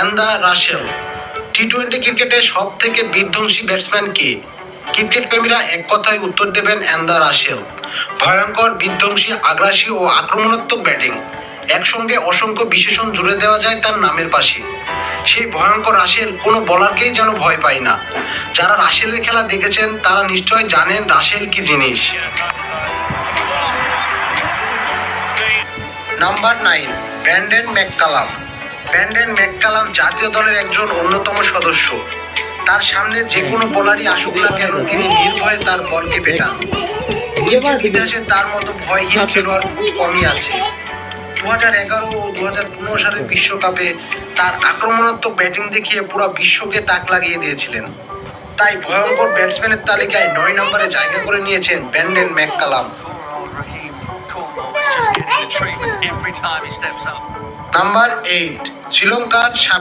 অ্যান্ডা রাসেল। টি-20 ক্রিকেটে সব থেকে বিধ্বংসী ব্যাটসম্যান কে? ক্রিকেট প্রেমীরা এক কথায় উত্তর দেবেন অ্যান্ডা রাসেল। ভয়ঙ্কর, বিধ্বংসী, আগ্রাসী ও আক্রমণাত্মক ব্যাটিং, একসঙ্গে অসংখ্য বিশেষণ জুড়ে দেওয়া যায় তার নামের পাশে। সেই ভয়ঙ্কর রাসেল কোনো বলারকেই যেন ভয় পায় না। যারা রাসেলের খেলা দেখেছেন তারা নিশ্চয় জানেন রাসেল কি জিনিস। Number 9, Brandon McCullum. Brandon McCullum জাতীয় দলের একজন অন্যতম সদস্য। তার সামনে যে কোনো বোলারই আসুক না কেন তিনি নির্ভয়ে তার বলকে পেটান। ইতিহাসে তার মতো ভয়হীন খেলোয়াড় খুব কমই আছে। 2011 ও 2015 সালের বিশ্বকাপে তার আক্রমণাত্মক ব্যাটিং দেখিয়ে পুরো বিশ্বকে তাক লাগিয়ে দিয়েছিলেন। তাই ভয়ঙ্কর ব্যাটসম্যানের তালিকায় 9 নম্বরে জায়গা করে নিয়েছেন ব্র্যান্ডন ম্যাককালাম। নাম্বার 8, শ্রীলঙ্কার